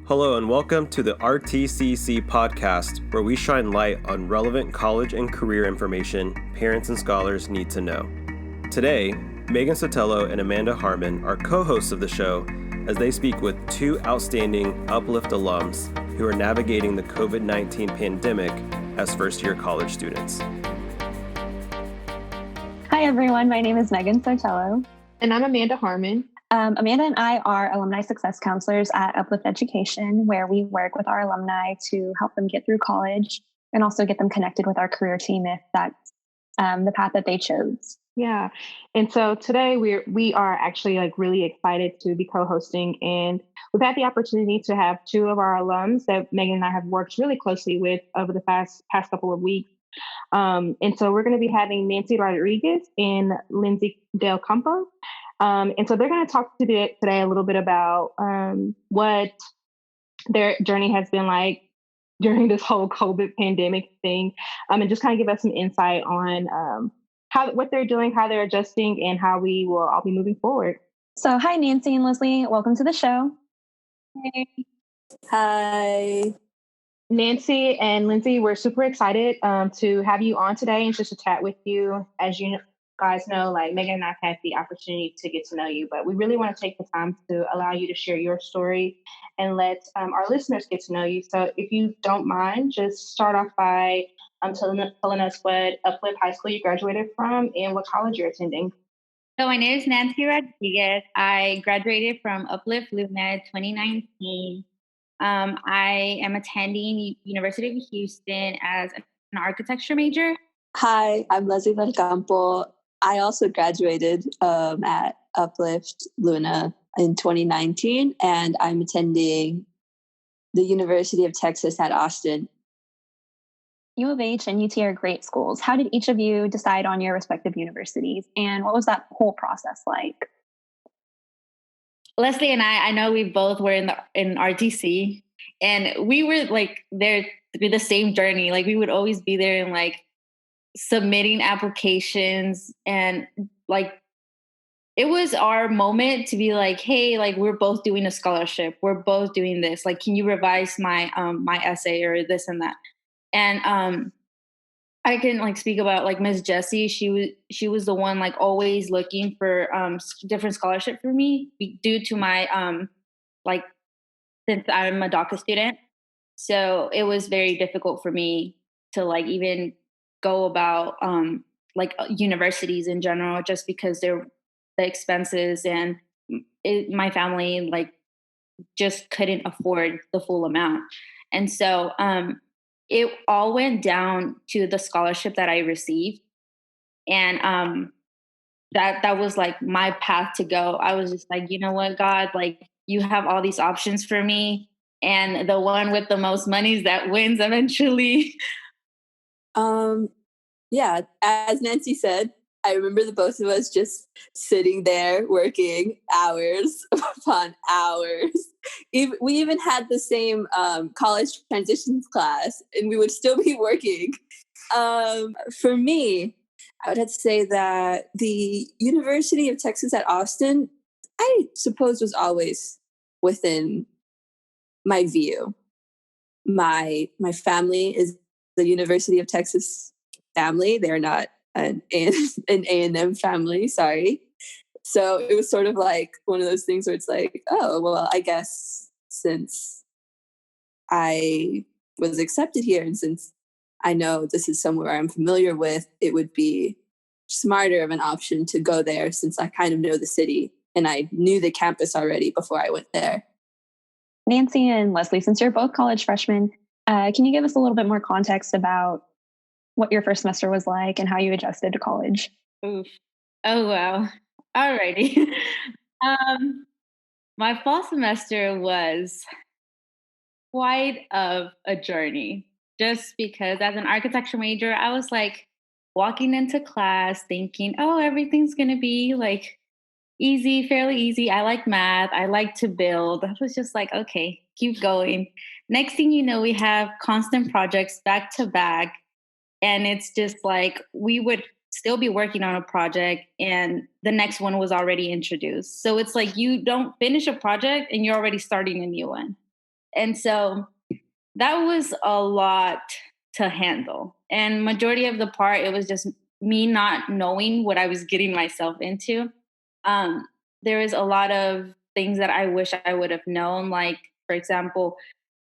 Hello and welcome to the RTCC podcast, where we shine light on relevant college and career information parents and scholars need to know. Today, Megan Sotelo and Amanda Harmon are co-hosts of the show as they speak with two outstanding Uplift alums who are navigating the COVID-19 pandemic as first-year college students. Hi everyone, my name is Megan Sotelo. And I'm Amanda Harmon. Amanda and I are alumni success counselors at Uplift Education, where we work with our alumni to help them get through college and also get them connected with our career team if that's the path that they chose. Yeah. And so today we are actually really excited to be co-hosting, and we've had the opportunity to have two of our alums that Megan and I have worked really closely with over the past couple of weeks. And so we're going to be having Nancy Rodriguez and Lindsay Del Campo. And so they're going to talk today a little bit about what their journey has been like during this whole COVID pandemic thing, and just kind of give us some insight on what they're doing, how they're adjusting, and how we will all be moving forward. So hi, Nancy and Leslie. Welcome to the show. Hey. Hi. Nancy and Lindsay, we're super excited to have you on today and just to chat with you. As you guys know, Megan and I have had the opportunity to get to know you, but we really want to take the time to allow you to share your story and let our listeners get to know you. So if you don't mind, just start off by telling us what Uplift High School you graduated from and what college you're attending. So my name is Nancy Rodriguez. I graduated from Uplift Luna 2019. I am attending University of Houston as an architecture major. Hi, I'm Leslie Del Campo. I also graduated at Uplift Luna in 2019, and I'm attending the University of Texas at Austin. U of H and UT are great schools. How did each of you decide on your respective universities, and what was that whole process like? Leslie and I know we both were in RTC, and we were there through the same journey. We would always be there and submitting applications, and it was our moment to be hey, we're both doing a scholarship. We're both doing this. Can you revise my my essay or this and that? And I can speak about Ms. Jessie. She was the one always looking for different scholarship for me due to my since I'm a DACA student. So it was very difficult for me to even go about universities in general, just because they're the expenses, and my family just couldn't afford the full amount. And so it all went down to the scholarship that I received. And that was my path to go. I was just you know what, God, you have all these options for me, and the one with the most money is that wins eventually. Yeah, as Nancy said, I remember the both of us just sitting there working hours upon hours. We even had the same college transitions class, and we would still be working. For me, I would have to say that the University of Texas at Austin, I suppose, was always within my view. My family is the University of Texas family. They're not an A&M family, sorry. So it was sort of one of those things where it's oh, well, I guess since I was accepted here and since I know this is somewhere I'm familiar with, it would be smarter of an option to go there since I kind of know the city and I knew the campus already before I went there. Nancy and Leslie, since you're both college freshmen, can you give us a little bit more context about what your first semester was like and how you adjusted to college? Oof. Oh, wow. Alrighty. My fall semester was quite of a journey, just because as an architecture major, I was walking into class thinking, oh, everything's going to be easy, fairly easy. I like math. I like to build. I was just okay, keep going. Next thing you know, we have constant projects back to back. And it's just we would still be working on a project and the next one was already introduced. So it's you don't finish a project and you're already starting a new one. And so that was a lot to handle. And majority of the part, it was just me not knowing what I was getting myself into. There was a lot of things that I wish I would have known. Like, for example,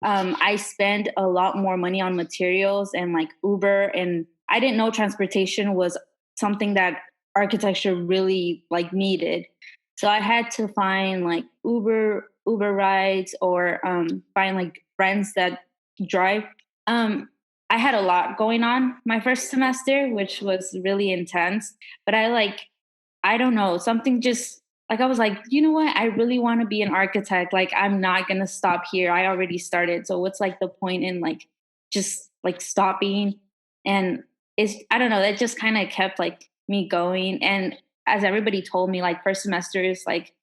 I spend a lot more money on materials and like Uber, and I didn't know transportation was something that architecture really like needed. So I had to find like Uber rides or find like friends that drive. I had a lot going on my first semester, which was really intense. But I don't know, something just like I was like, you know what? I really want to be an architect. Like, I'm not gonna stop here. I already started. So what's like the point in like just like stopping? And it's I don't know, that just kind of kept like me going. And as everybody told me, like first semester is like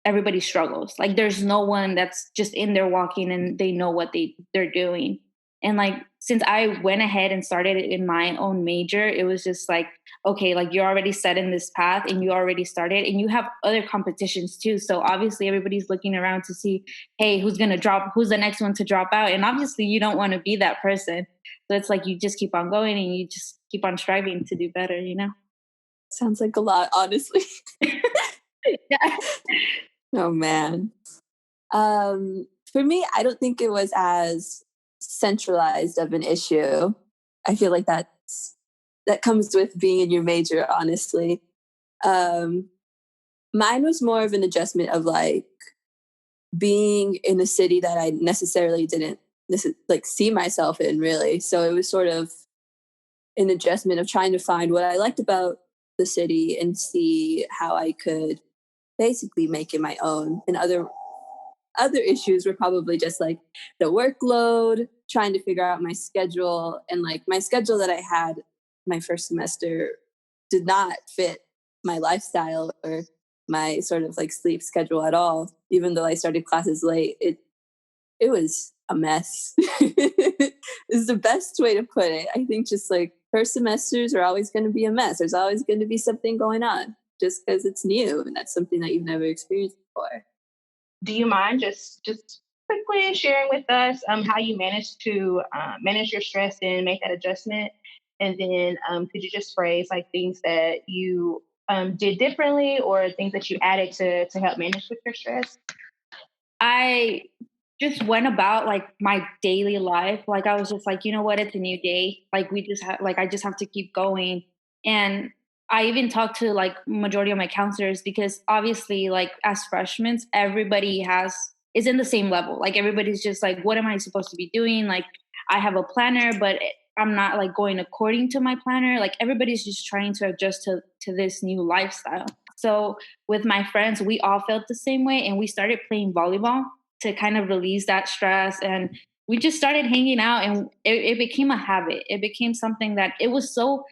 everybody struggles. Like there's no one that's just in there walking and they know what they're doing. And like since I went ahead and started it in my own major, it was just like, okay, like you're already set in this path and you already started and you have other competitions too. So obviously everybody's looking around to see, hey, who's the next one to drop out? And obviously you don't want to be that person. So it's like you just keep on going and you just keep on striving to do better, you know? Sounds like a lot, honestly. Yeah. Oh man. For me, I don't think it was as centralized of an issue. I feel like that comes with being in your major, honestly. Mine was more of an adjustment of like being in a city that I necessarily didn't like see myself in, really. So it was sort of an adjustment of trying to find what I liked about the city and see how I could basically make it my own. And other issues were probably just like the workload, trying to figure out my schedule, and like my schedule that I had my first semester did not fit my lifestyle or my sort of like sleep schedule at all. Even though I started classes late, it was a mess. Is the best way to put it. I think just like first semesters are always going to be a mess. There's always going to be something going on just because it's new and that's something that you've never experienced before. Do you mind just quickly sharing with us how you managed to manage your stress and make that adjustment? And then could you just phrase like things that you did differently or things that you added to help manage with your stress? I just went about like my daily life. Like I was just like, you know what, it's a new day. Like we just have like I just have to keep going. And I even talked to like majority of my counselors because obviously like as freshmen, everybody is in the same level. Like everybody's just like, what am I supposed to be doing? Like I have a planner, but I'm not like going according to my planner. Like everybody's just trying to adjust to this new lifestyle. So with my friends, we all felt the same way and we started playing volleyball to kind of release that stress. And we just started hanging out and it became a habit. It became something that it was so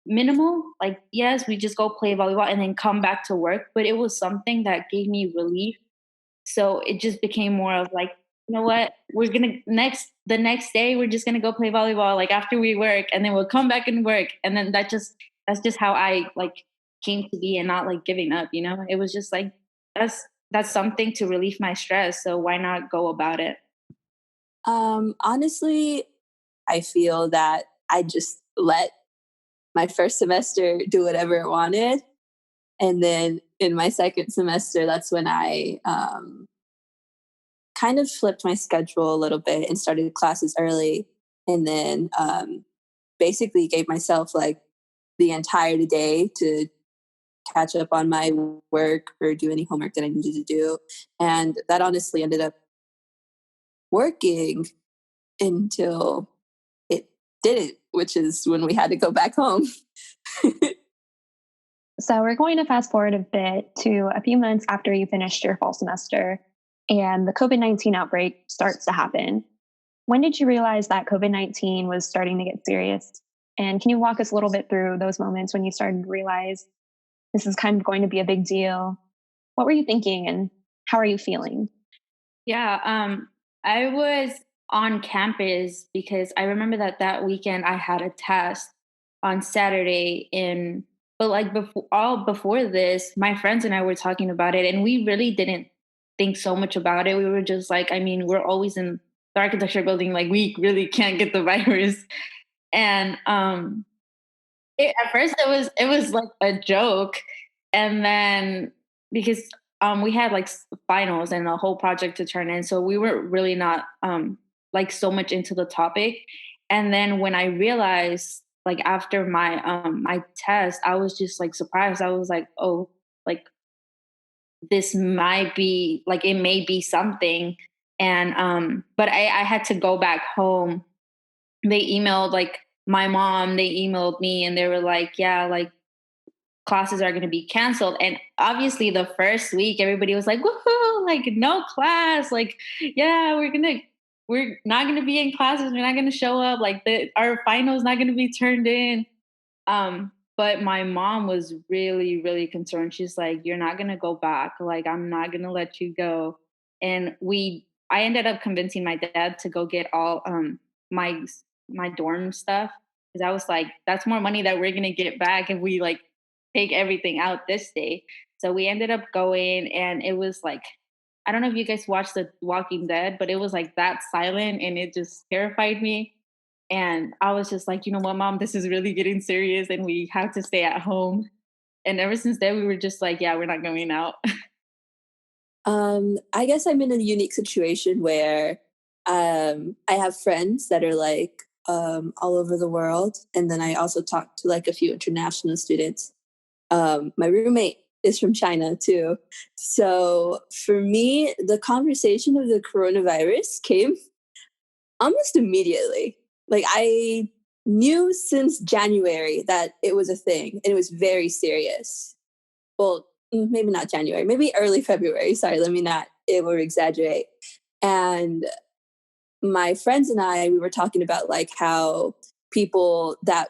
minimal. Like, yes, we just go play volleyball and then come back to work, but it was something that gave me relief. So it just became more of like, you know what, the next day, we're just going to go play volleyball, like after we work, and then we'll come back and work. And then that's just how I like came to be and not like giving up, you know, it was just like, that's something to relieve my stress. So why not go about it? Honestly, I feel that I just let my first semester do whatever it wanted. And then in my second semester, that's when I kind of flipped my schedule a little bit and started classes early. And then basically gave myself like the entire day to catch up on my work or do any homework that I needed to do. And that honestly ended up working until it didn't, which is when we had to go back home. So we're going to fast forward a bit to a few months after you finished your fall semester and the COVID-19 outbreak starts to happen. When did you realize that COVID-19 was starting to get serious? And can you walk us a little bit through those moments when you started to realize this is kind of going to be a big deal? What were you thinking and how are you feeling? Yeah, I was on campus because I remember that weekend I had a test on Saturday but like before this, my friends and I were talking about it and we really didn't think so much about it. We were just like, I mean, we're always in the architecture building, like we really can't get the virus. And at first it was like a joke, and then because we had like finals and a whole project to turn in, so we were really not like so much into the topic. And then when I realized, like after my test, I was just like surprised. I was like, oh, like this might be like, it may be something. And but I had to go back home. They emailed like my mom, they emailed me, and they were like, yeah, like classes are going to be canceled. And obviously the first week everybody was like, woohoo, like no class, like yeah, we're not going to be in classes, we're not going to show up, like our finals not going to be turned in. But my mom was really, really concerned. She's like, you're not going to go back, like I'm not going to let you go. And I ended up convincing my dad to go get all my my dorm stuff, because I was like, that's more money that we're going to get back if we like take everything out this day. So we ended up going, and it was like, I don't know if you guys watched The Walking Dead, but it was like that silent, and it just terrified me. And I was just like, you know what, mom, this is really getting serious and we have to stay at home. And ever since then, we were just like, yeah, we're not going out. I guess I'm in a unique situation where I have friends that are like all over the world. And then I also talk to like a few international students. My roommate is from China too. So for me, the conversation of the coronavirus came almost immediately. Like I knew since January that it was a thing and it was very serious. Well, maybe not January, maybe early February. Sorry, let me not over exaggerate. And my friends and I, we were talking about like how people that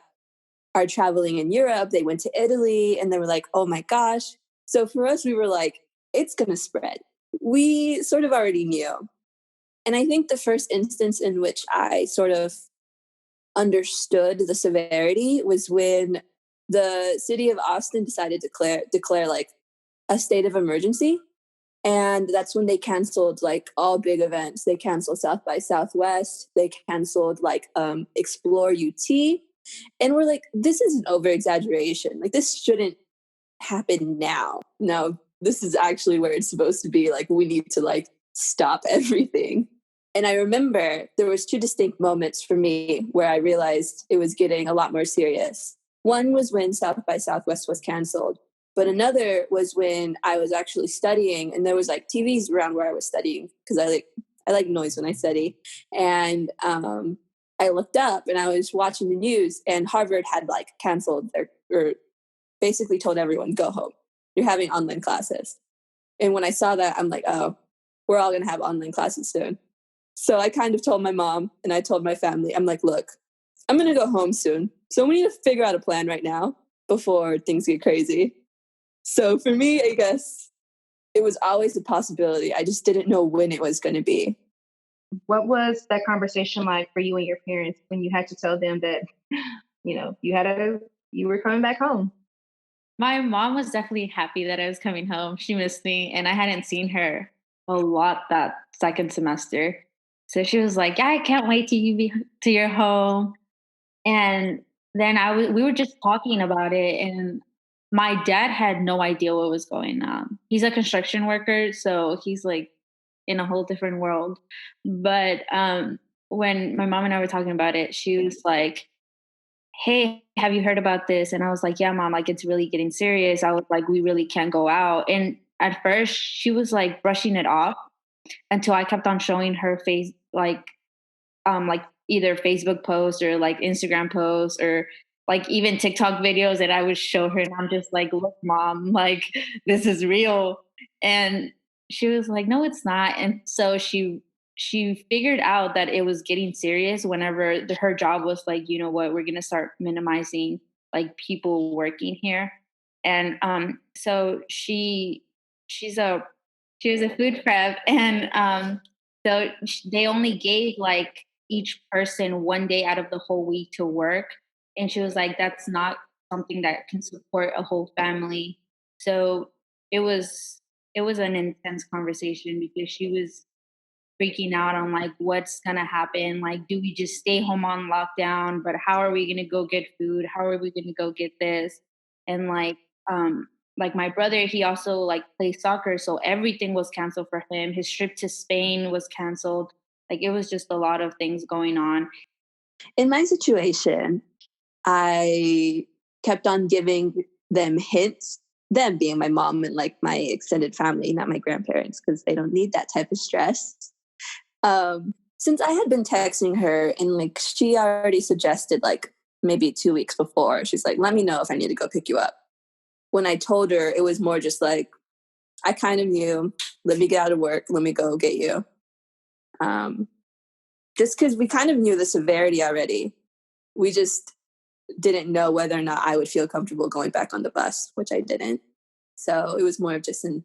are traveling in Europe, they went to Italy and they were like, oh my gosh. So for us, we were like, it's going to spread. We sort of already knew. And I think the first instance in which I sort of understood the severity was when the city of Austin decided to declare like a state of emergency. And that's when they canceled like all big events. They canceled South by Southwest. They canceled like Explore UT. And we're like, this is an over exaggeration. Like this shouldn't happen now. No, this is actually where it's supposed to be. Like we need to like stop everything. And I remember there was two distinct moments for me where I realized it was getting a lot more serious. One was when South by Southwest was canceled, but another was when I was actually studying and there was like TVs around where I was studying because I like noise when I study. And I looked up and I was watching the news and Harvard had like canceled or basically told everyone, go home. You're having online classes. And when I saw that, I'm like, oh, we're all going to have online classes soon. So I kind of told my mom and I told my family, I'm like, look, I'm going to go home soon. So we need to figure out a plan right now before things get crazy. So for me, I guess it was always a possibility. I just didn't know when it was going to be. What was that conversation like for you and your parents when you had to tell them that, you know, you were coming back home? My mom was definitely happy that I was coming home. She missed me, and I hadn't seen her a lot that second semester. So she was like, yeah, I can't wait till you're home. And then we were just talking about it, and my dad had no idea what was going on. He's a construction worker, so he's like in a whole different world. But when my mom and I were talking about it, she was like, hey, have you heard about this? And I was like, yeah, mom, like it's really getting serious. I was like, we really can't go out. And at first she was like brushing it off until I kept on showing her face, like either Facebook posts or like Instagram posts or like even TikTok videos that I would show her. And I'm just like, look, mom, like this is real. And she was like, no, it's not. And so she figured out that it was getting serious whenever her job was like, you know what, we're going to start minimizing like people working here. And so she was a food prep, and so they only gave like each person one day out of the whole week to work. And she was like, that's not something that can support a whole family. So it was it was an intense conversation because she was freaking out on like what's gonna happen. Like, do we just stay home on lockdown? But how are we gonna go get food? How are we gonna go get this? And like my brother, he also like plays soccer, so everything was canceled for him. His trip to Spain was canceled. Like it was just a lot of things going on. In my situation, I kept on giving them hints, them being my mom and like my extended family, not my grandparents, because they don't need that type of stress. Since I had been texting her and like she already suggested like maybe 2 weeks before, she's like, let me know if I need to go pick you up. When I told her, it was more just like, I kind of knew, let me get out of work, let me go get you. Just because we kind of knew the severity already. We just didn't know whether or not I would feel comfortable going back on the bus, which I didn't. So it was more of just an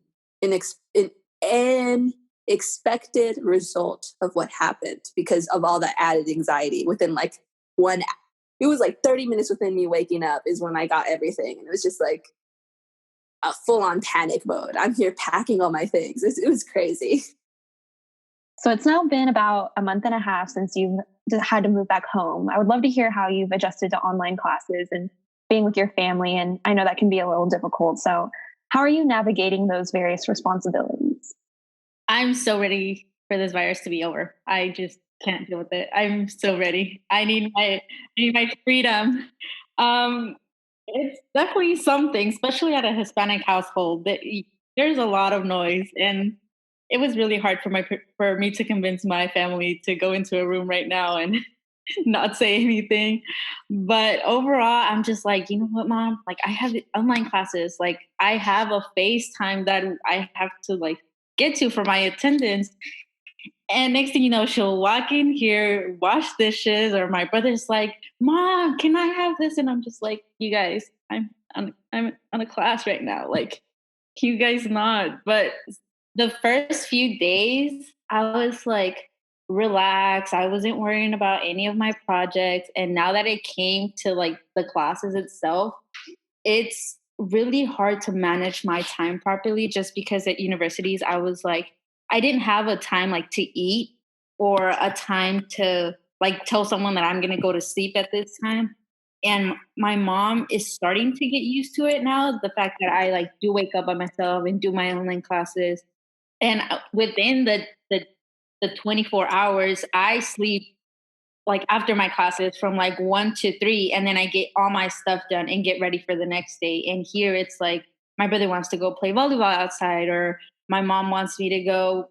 expected result of what happened because of all the added anxiety within like it was like 30 minutes within me waking up is when I got everything. And it was just like a full-on panic mode. I'm here packing all my things. It was crazy. So it's now been about a month and a half since you've had to move back home. I would love to hear how you've adjusted to online classes and being with your family. And I know that can be a little difficult. So how are you navigating those various responsibilities? I'm so ready for this virus to be over. I just can't deal with it. I'm so ready. I need my freedom. It's definitely something, especially at a Hispanic household. That there's a lot of noise, and it was really hard for me to convince my family to go into a room right now and not say anything. But overall, I'm just like, you know what, Mom? Like, I have online classes. Like, I have a FaceTime that I have to like get to for my attendance. And next thing you know, she'll walk in here, wash dishes, or my brother's like, Mom, can I have this? And I'm just like, you guys, I'm on a class right now. Like, can you guys not? But the first few days, I was like, relax. I wasn't worrying about any of my projects. And now that it came to like the classes itself, it's really hard to manage my time properly just because at universities, I was like, I didn't have a time like to eat or a time to like tell someone that I'm going to go to sleep at this time. And my mom is starting to get used to it now. The fact that I like do wake up by myself and do my online classes. And within the 24 hours, I sleep like after my classes from like 1 to 3, and then I get all my stuff done and get ready for the next day. And here it's like my brother wants to go play volleyball outside, or my mom wants me to go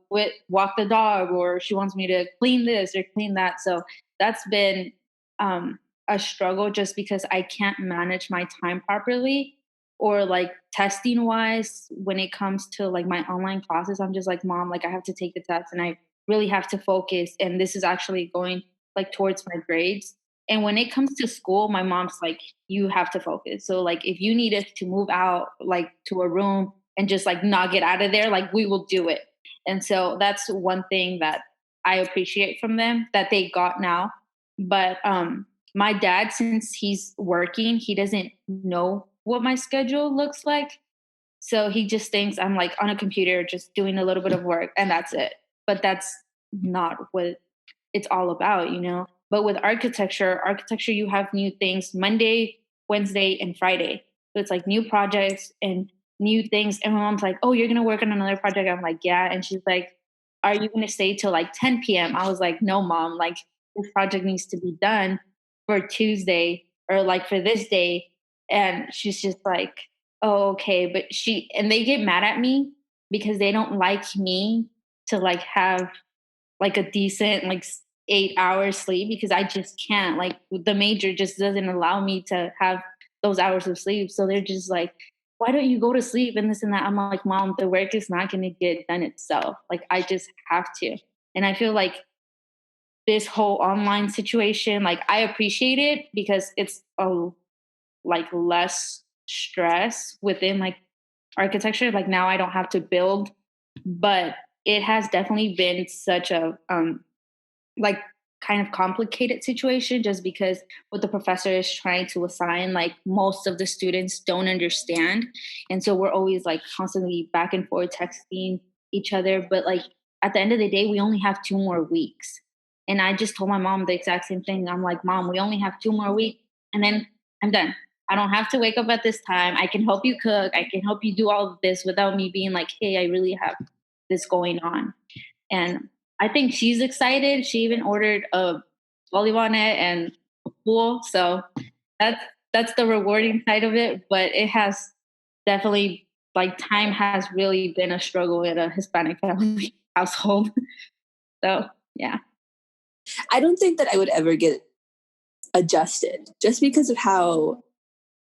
walk the dog, or she wants me to clean this or clean that. So that's been a struggle just because I can't manage my time properly. Or like testing wise, when it comes to like my online classes, I'm just like, Mom, like I have to take the test and I really have to focus. And this is actually going like towards my grades. And when it comes to school, my mom's like, you have to focus. So like if you need us to move out like to a room and just like not get out of there, like we will do it. And so that's one thing that I appreciate from them that they got now. But my dad, since he's working, he doesn't know what my schedule looks like. So he just thinks I'm like on a computer just doing a little bit of work and that's it. But that's not what it's all about, you know. But with architecture, you have new things Monday, Wednesday, and Friday. So it's like new projects and new things. And my mom's like, oh, you're going to work on another project? I'm like, yeah. And she's like, are you going to stay till like 10 p.m.? I was like, no, Mom, like this project needs to be done for Tuesday or like for this day. And she's just like, oh, okay. But they get mad at me because they don't like me to like have like a decent like 8 hours sleep, because I just can't, like the major just doesn't allow me to have those hours of sleep. So they're just like, why don't you go to sleep and this and that? I'm like, Mom, the work is not going to get done itself. Like I just have to. And I feel like this whole online situation, like I appreciate it because it's like less stress within like architecture. Like now I don't have to build, but it has definitely been such a like kind of complicated situation just because what the professor is trying to assign, like most of the students don't understand. And so we're always like constantly back and forth texting each other. But like at the end of the day, we only have 2 more weeks. And I just told my mom the exact same thing. I'm like, Mom, we only have 2 more weeks and then I'm done. I don't have to wake up at this time. I can help you cook. I can help you do all of this without me being like, hey, I really have this going on. And I think she's excited. She even ordered a volleyball net and a pool. So that's the rewarding side of it. But it has definitely, like, time has really been a struggle in a Hispanic family household. So yeah. I don't think that I would ever get adjusted just because of how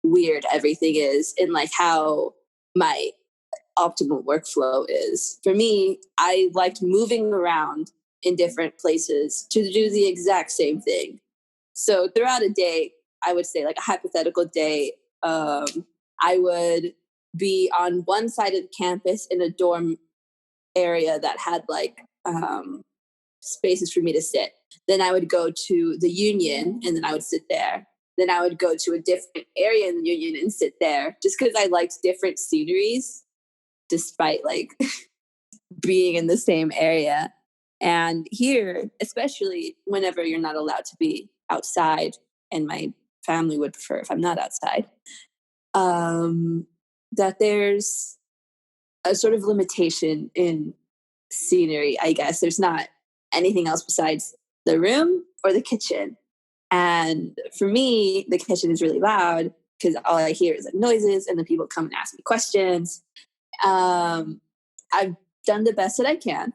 weird everything is and like how my optimal workflow is. For me, I liked moving around in different places to do the exact same thing. So throughout a day, I would say like a hypothetical day, I would be on one side of the campus in a dorm area that had like spaces for me to sit. Then I would go to the union and then I would sit there. Then I would go to a different area in the union and sit there just because I liked different sceneries despite like being in the same area. And here, especially whenever you're not allowed to be outside, and my family would prefer if I'm not outside, that there's a sort of limitation in scenery, I guess. There's not anything else besides the room or the kitchen. And for me, the kitchen is really loud because all I hear is like noises and then people come and ask me questions. I've done the best that I can,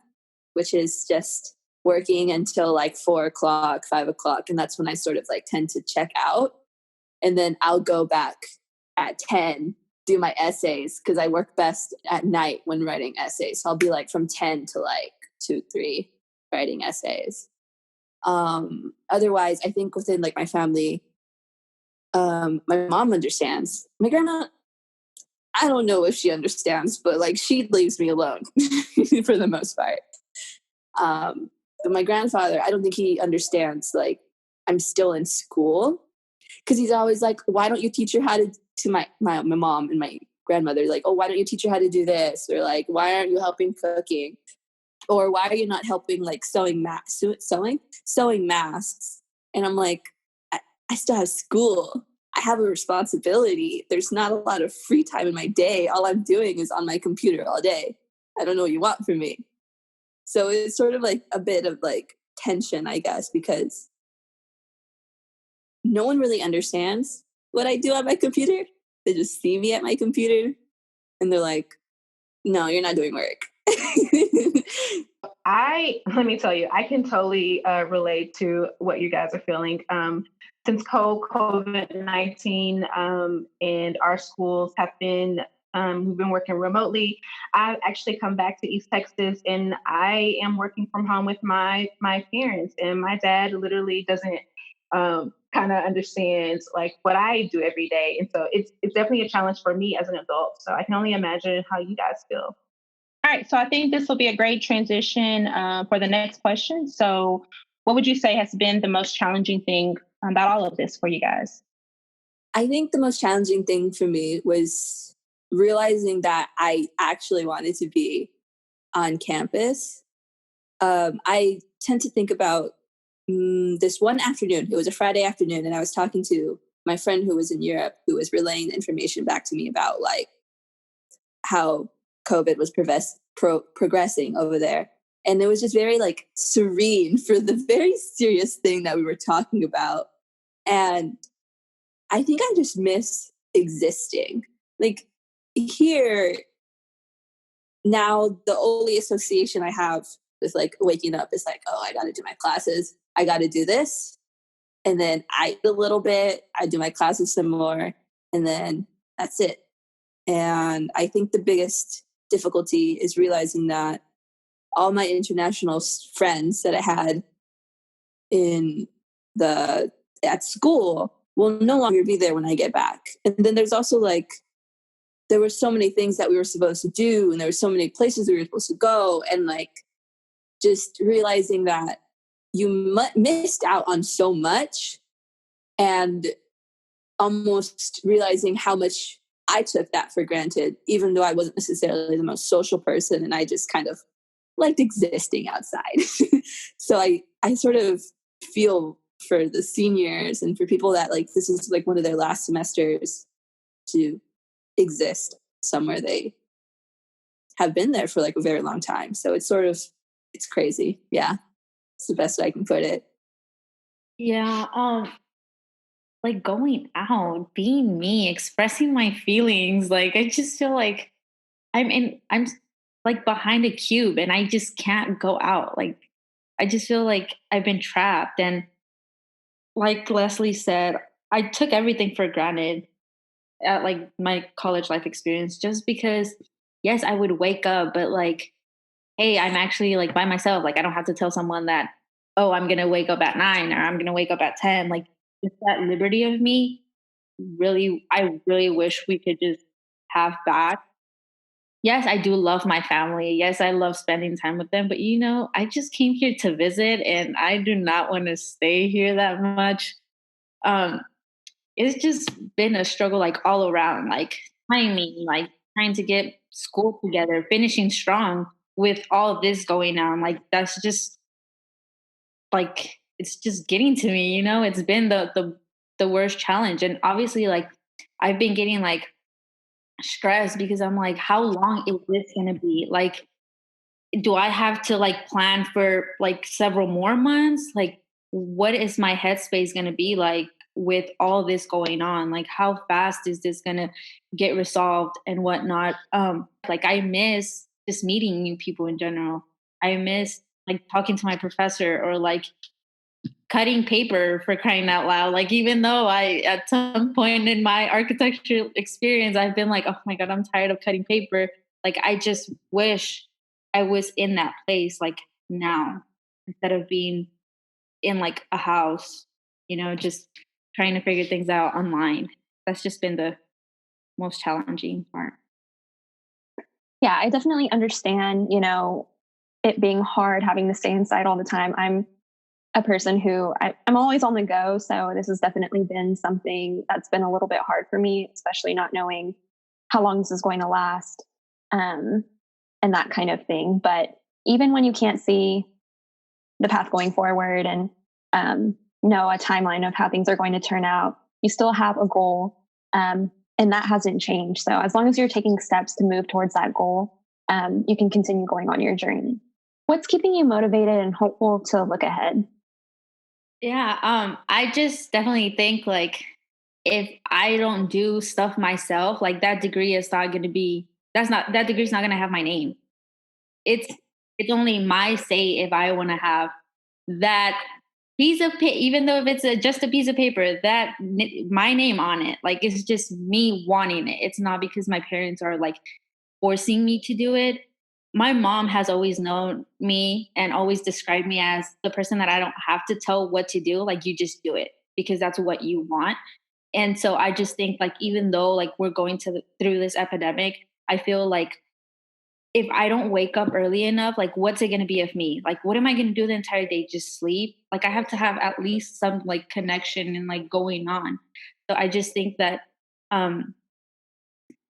which is just working until like 4:00, 5:00. And that's when I sort of like tend to check out. And then I'll go back at 10, do my essays because I work best at night when writing essays. So I'll be like from 10 to like 2, 3 writing essays. Otherwise, I think within like my family, my mom understands. My grandma, I don't know if she understands, but like she leaves me alone for the most part. But my grandfather, I don't think he understands like I'm still in school because he's always like, why don't you teach her how to my mom and my grandmother, like, oh, why don't you teach her how to do this? Or like, why aren't you helping cooking? Or why are you not helping like sewing masks? And I'm like, I still have school. I have a responsibility. There's not a lot of free time in my day. All I'm doing is on my computer all day. I don't know what you want from me. So it's sort of like a bit of like tension, I guess, because no one really understands what I do on my computer. They just see me at my computer and they're like, no, you're not doing work. Let me tell you, I can totally relate to what you guys are feeling. Since COVID-19 and our schools have been, we've been working remotely. I've actually come back to East Texas and I am working from home with my parents, and my dad literally doesn't kind of understands like what I do every day. And so it's definitely a challenge for me as an adult. So I can only imagine how you guys feel. All right, so I think this will be a great transition for the next question. So what would you say has been the most challenging thing about all of this for you guys? I think the most challenging thing for me was realizing that I actually wanted to be on campus. I tend to think about this one afternoon. It was a Friday afternoon, and I was talking to my friend who was in Europe, who was relaying the information back to me about like how COVID was progressing over there. And it was just very like serene for the very serious thing that we were talking about. And I think I just miss existing. Like here, now the only association I have with like waking up is like, oh, I got to do my classes. I got to do this. And then I eat a little bit. I do my classes some more. And then that's it. And I think the biggest difficulty is realizing that all my international friends that I had at school will no longer be there when I get back. And then there's also like, there were so many things that we were supposed to do, and there were so many places we were supposed to go, and like just realizing that you missed out on so much, and almost realizing how much I took that for granted, even though I wasn't necessarily the most social person and I just kind of liked existing outside. So I sort of feel for the seniors and for people that like this is like one of their last semesters to exist somewhere they have been there for like a very long time. So it's crazy. Yeah. It's the best way I can put it. Yeah, like going out, being me, expressing my feelings. Like I just feel like I'm like behind a cube and I just can't go out. Like I just feel like I've been trapped. And like Leslie said, I took everything for granted at like my college life experience just because yes, I would wake up, but like, hey, I'm actually like by myself. Like I don't have to tell someone that, oh, I'm gonna wake up at 9 or I'm gonna wake up at 10. Like just that liberty of me really I really wish we could just have back. Yes, I do love my family. Yes, I love spending time with them, but I just came here to visit and I do not want to stay here that much. Um, it's just been a struggle like all around, like timing, like trying to get school together, finishing strong with all of this going on. Like that's just like it's just getting to me, it's been the worst challenge. And obviously like I've been getting like stressed because I'm like, how long is this gonna be? Like, do I have to like plan for like several more months? Like, what is my headspace gonna be like with all this going on? Like, how fast is this gonna get resolved and whatnot? Like I miss just meeting new people in general. I miss like talking to my professor or like cutting paper, for crying out loud. Like even though I at some point in my architecture experience I've been like, oh my god, I'm tired of cutting paper. Like I just wish I was in that place like now instead of being in like a house, just trying to figure things out online. That's just been the most challenging part. Yeah, I definitely understand, it being hard having to stay inside all the time. I'm a person who I'm always on the go. So this has definitely been something that's been a little bit hard for me, especially not knowing how long this is going to last, and that kind of thing. But even when you can't see the path going forward and know a timeline of how things are going to turn out, you still have a goal. And that hasn't changed. So as long as you're taking steps to move towards that goal, you can continue going on your journey. What's keeping you motivated and hopeful to look ahead? Yeah, I just definitely think like if I don't do stuff myself, like that degree is not going to be that degree is not going to have my name. It's it's only my say if I want to have that piece of even though if it's just a piece of paper that my name on it. Like it's just me wanting it. It's not because my parents are like forcing me to do it. My mom has always known me and always described me as the person that I don't have to tell what to do. Like you just do it because that's what you want. And so I just think like even though like we're going through this epidemic, I feel like if I don't wake up early enough, like what's it going to be of me? Like what am I going to do the entire day? Just sleep? Like I have to have at least some like connection and like going on. So I just think that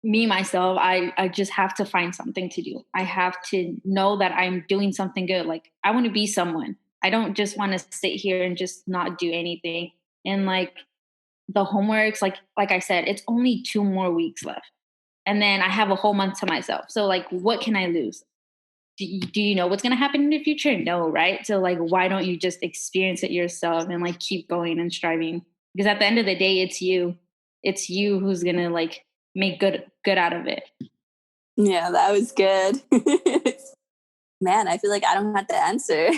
me myself, I just have to find something to do. I have to know that I'm doing something good. Like I want to be someone. I don't just want to sit here and just not do anything. And like the homeworks, like I said, it's only 2 more weeks left. And then I have a whole month to myself. So like what can I lose? Do you know what's going to happen in the future? No, right? So like why don't you just experience it yourself and like keep going and striving? Because at the end of the day, it's you. It's you who's going to like make good out of it. Yeah, that was good. Man, I feel like I don't have to answer.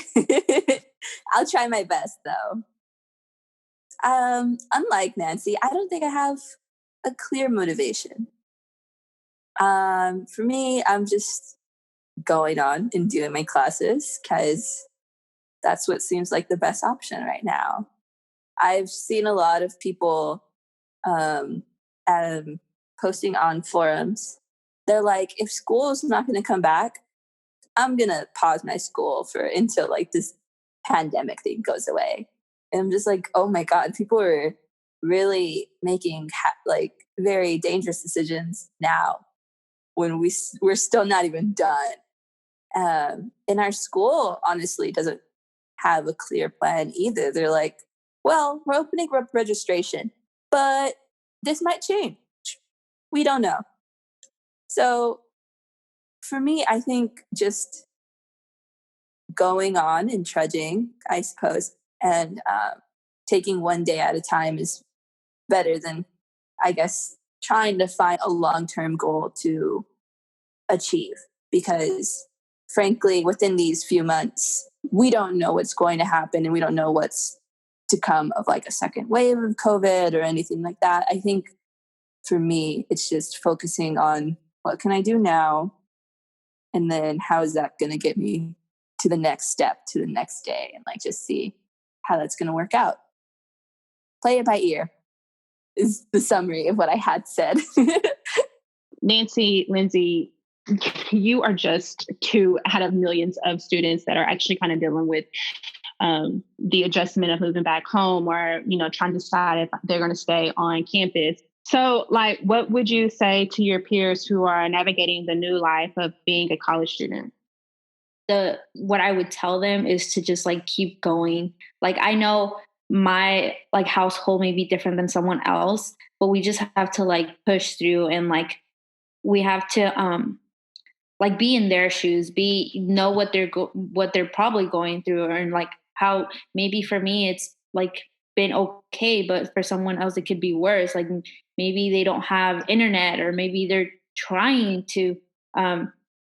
I'll try my best though. Unlike Nancy, I don't think I have a clear motivation. For me, I'm just going on and doing my classes because that's what seems like the best option right now. I've seen a lot of people um, posting on forums. They're like, if school is not going to come back, I'm going to pause my school until like this pandemic thing goes away. And I'm just like, oh my God, people are really making like very dangerous decisions now when we're still not even done. And our school honestly doesn't have a clear plan either. They're like, well, we're opening up registration, but this might change. We don't know. So for me, I think just going on and trudging, I suppose, and taking one day at a time is better than, I guess, trying to find a long-term goal to achieve. Because frankly, within these few months, we don't know what's going to happen, and we don't know what's to come of like a second wave of COVID or anything like that. I think for me, it's just focusing on what can I do now? And then how is that going to get me to the next step, to the next day, and like just see how that's going to work out. Play it by ear is the summary of what I had said. Nancy, Lindsay, you are just two out of millions of students that are actually kind of dealing with the adjustment of moving back home, or, trying to decide if they're going to stay on campus. So, like, what would you say to your peers who are navigating the new life of being a college student? What I would tell them is to just like keep going. Like, I know my like household may be different than someone else, but we just have to like push through, and like we have to like be in their shoes, know what they're probably going through, and like how maybe for me it's like been okay, but for someone else it could be worse. Like maybe they don't have internet, or maybe they're trying to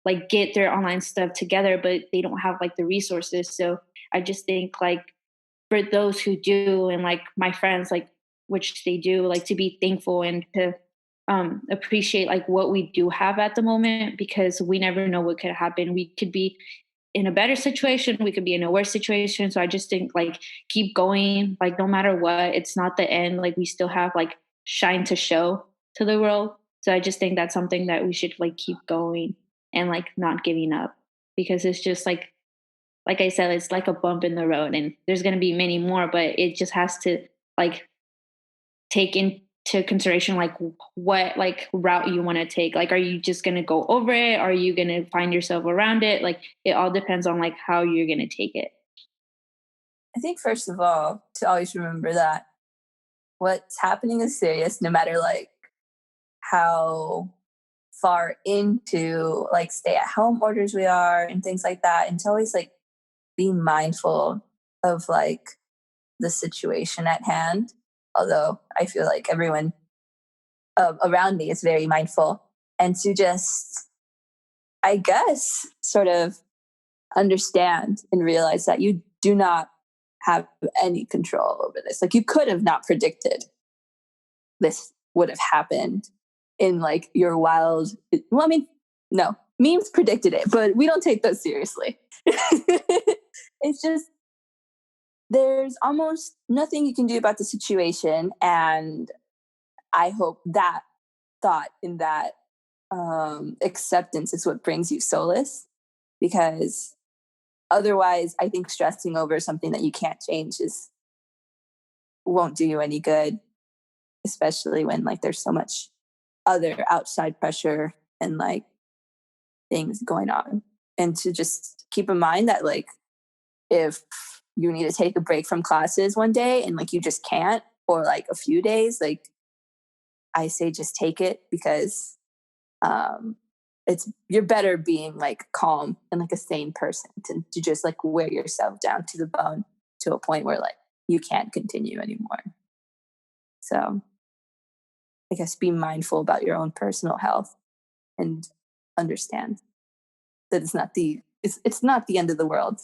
like get their online stuff together, but they don't have like the resources. So I just think like for those who do, and like my friends, like which they do, like to be thankful and to appreciate like what we do have at the moment, because we never know what could happen. We could be in a better situation, we could be in a worse situation. So I just think like keep going, like no matter what, it's not the end. Like we still have like shine to show to the world. So I just think that's something that we should like keep going and like not giving up, because it's just like I said, it's like a bump in the road, and there's going to be many more, but it just has to like take into consideration like what like route you want to take. Like, are you just going to go over it? Are you going to find yourself around it? Like it all depends on like how you're going to take it. I think first of all, to always remember that what's happening is serious, no matter like how far into like stay at home orders we are and things like that. And to always like be mindful of like the situation at hand. Although I feel like everyone around me is very mindful, and to just, I guess, sort of understand and realize that you do not have any control over this. Like you could have not predicted this would have happened in like your wild, well, I mean, no, memes predicted it, but we don't take those seriously. It's just, there's almost nothing you can do about the situation. And I hope that thought in that acceptance is what brings you solace, because otherwise I think stressing over something that you can't change won't do you any good, especially when like there's so much other outside pressure and like things going on. And to just keep in mind that like if you need to take a break from classes one day and like you just can't, or like a few days, like I say just take it, because you're better being like calm and like a sane person to just like wear yourself down to the bone to a point where like you can't continue anymore. So I guess be mindful about your own personal health and understand that it's not the end of the world.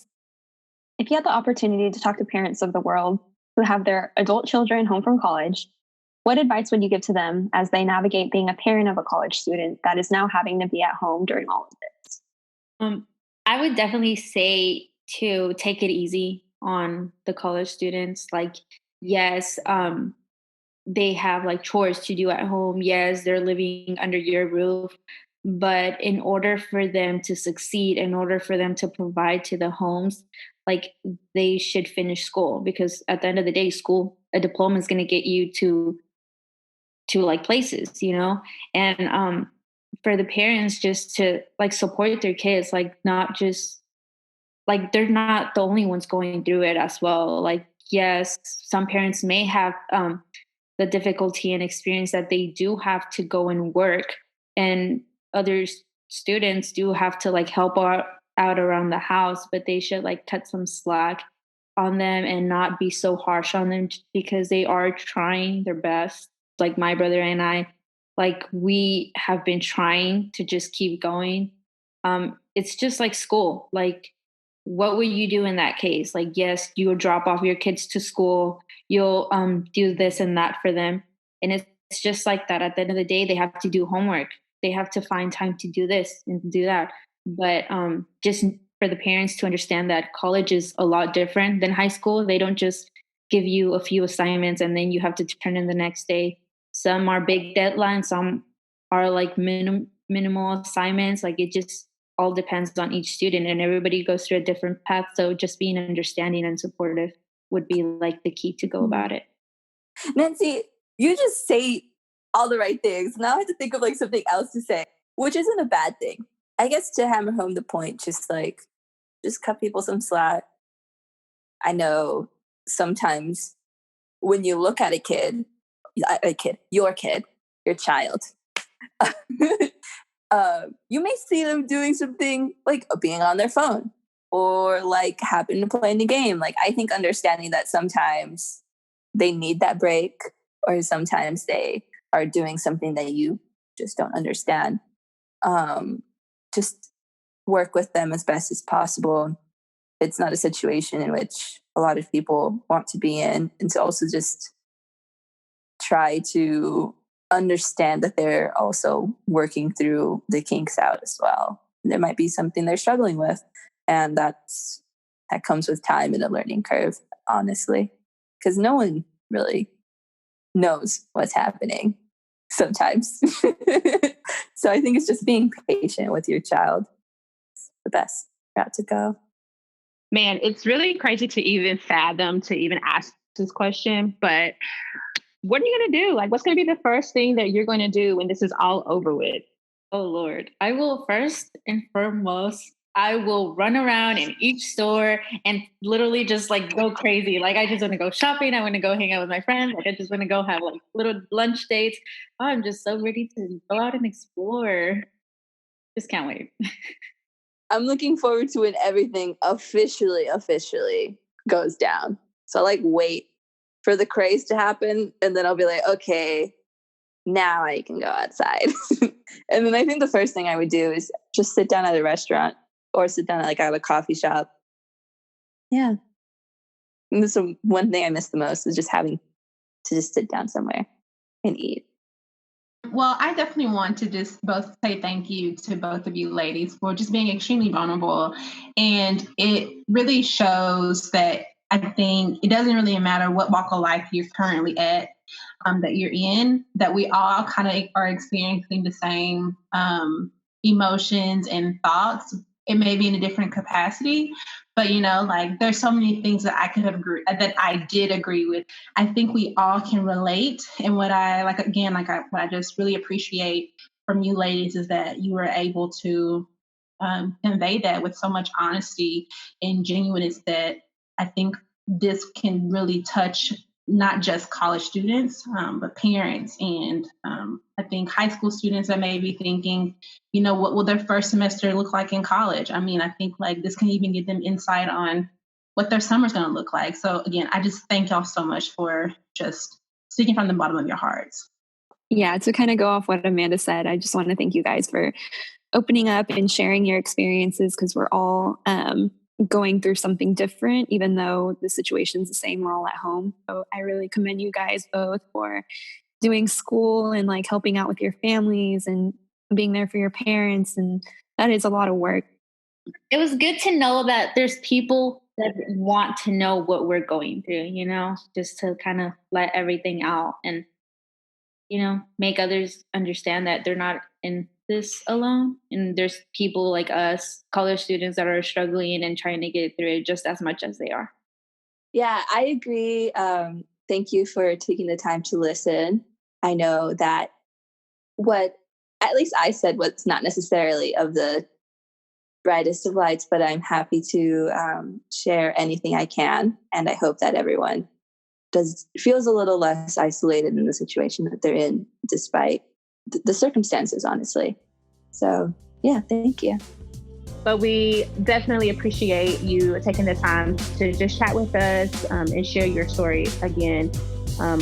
If you had the opportunity to talk to parents of the world who have their adult children home from college, what advice would you give to them as they navigate being a parent of a college student that is now having to be at home during all of this? I would definitely say to take it easy on the college students. Like, yes, they have like chores to do at home. Yes, they're living under your roof. But in order for them to succeed, in order for them to provide to the homes, like they should finish school, because at the end of the day, a diploma is going to get you to like places, and for the parents just to like support their kids, like not just like they're not the only ones going through it as well. Like, yes, some parents may have the difficulty and experience that they do have to go and work, and other students do have to like help out around the house, but they should like cut some slack on them and not be so harsh on them, because they are trying their best. Like my brother and I, like we have been trying to just keep going. It's just like school. Like, what would you do in that case? Like, yes, you will drop off your kids to school. You'll do this and that for them. And it's just like that. At the end of the day, they have to do homework. They have to find time to do this and do that. But just for the parents to understand that college is a lot different than high school. They don't just give you a few assignments and then you have to turn in the next day. Some are big deadlines. Some are like minimal assignments. Like, it just all depends on each student, and everybody goes through a different path. So just being understanding and supportive would be like the key to go about it. Nancy, you just say all the right things. Now I have to think of like something else to say, which isn't a bad thing. I guess to hammer home the point, just cut people some slack. I know sometimes when you look at your child, you may see them doing something like being on their phone or like happen to play in the game. Like, I think understanding that sometimes they need that break, or sometimes they are doing something that you just don't understand. Just work with them as best as possible. It's not a situation in which a lot of people want to be in. And to also just try to understand that they're also working through the kinks out as well. There might be something they're struggling with. And that comes with time and a learning curve, honestly, because no one really knows what's happening sometimes. So I think it's just being patient with your child. It's the best route to go. Man, it's really crazy to even fathom, to even ask this question, but what are you going to do? Like, what's going to be the first thing that you're going to do when this is all over with? Oh, Lord. I will first and foremost, I will run around in each store and literally just like go crazy. Like, I just want to go shopping. I want to go hang out with my friends. Like, I just want to go have like little lunch dates. Oh, I'm just so ready to go out and explore. Just can't wait. I'm looking forward to when everything officially goes down. So like wait for the craze to happen, and then I'll be like, okay, now I can go outside. And then I think the first thing I would do is just sit down at a restaurant or sit down at a coffee shop. Yeah. And this is one thing I miss the most, is just having to just sit down somewhere and eat. Well, I definitely want to just both say thank you to both of you ladies for just being extremely vulnerable. And it really shows that I think it doesn't really matter what walk of life you're currently at, that you're in, that we all kind of are experiencing the same emotions and thoughts. It may be in a different capacity, but like there's so many things that I did agree with. I think we all can relate. And what I just really appreciate from you ladies is that you were able to convey that with so much honesty and genuineness, that I think this can really touch not just college students, but parents. And I think high school students that may be thinking, what will their first semester look like in college? I mean, I think like this can even give them insight on what their summer's going to look like. So again, I just thank y'all so much for just speaking from the bottom of your hearts. Yeah, to kind of go off what Amanda said, I just want to thank you guys for opening up and sharing your experiences, because we're all going through something different, even though the situation's the same. We're all at home. So I really commend you guys both for doing school and like helping out with your families and being there for your parents. And that is a lot of work. It was good to know that there's people that want to know what we're going through, just to kind of let everything out and, make others understand that they're not in this alone. And there's people like us, college students, that are struggling and trying to get through it just as much as they are. Yeah, I agree. Thank you for taking the time to listen. I know that at least I said what's not necessarily of the brightest of lights, but I'm happy to share anything I can. And I hope that everyone feels a little less isolated in the situation that they're in, despite the circumstances, honestly. So yeah, thank you. But we definitely appreciate you taking the time to just chat with us and share your story again.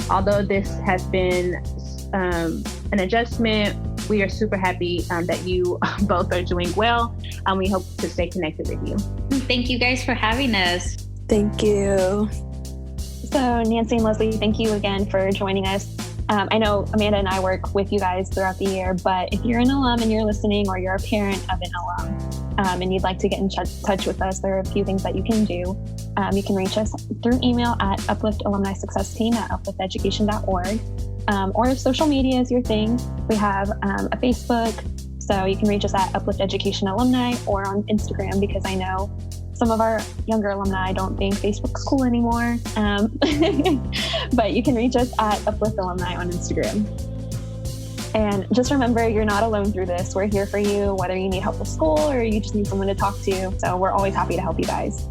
Although this has been an adjustment, we are super happy that you both are doing well, and we hope to stay connected with you. Thank you guys for having us. Thank you. So Nancy and Leslie, thank you again for joining us. I know Amanda and I work with you guys throughout the year, but if you're an alum and you're listening, or you're a parent of an alum and you'd like to get in touch with us, there are a few things that you can do. You can reach us through email at upliftalumnisuccessteam@uplifteducation.org. Or if social media is your thing, we have a Facebook, so you can reach us at Uplift Education Alumni, or on Instagram, because I know some of our younger alumni don't think Facebook's cool anymore. But you can reach us at Uplift Alumni on Instagram. And just remember, you're not alone through this. We're here for you, whether you need help with school or you just need someone to talk to. So we're always happy to help you guys.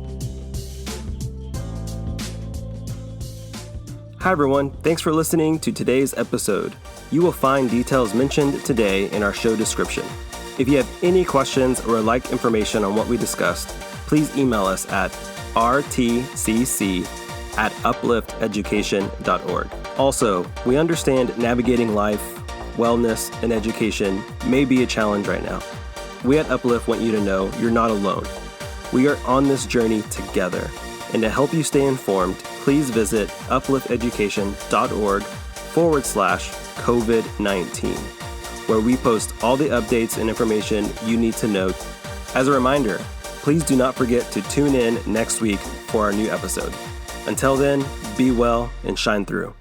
Hi everyone, thanks for listening to today's episode. You will find details mentioned today in our show description. If you have any questions or would like information on what we discussed, please email us at rtcc@uplifteducation.org. Also, we understand navigating life, wellness, and education may be a challenge right now. We at Uplift want you to know you're not alone. We are on this journey together. And to help you stay informed, please visit uplifteducation.org/COVID-19, where we post all the updates and information you need to know. As a reminder, please do not forget to tune in next week for our new episode. Until then, be well and shine through.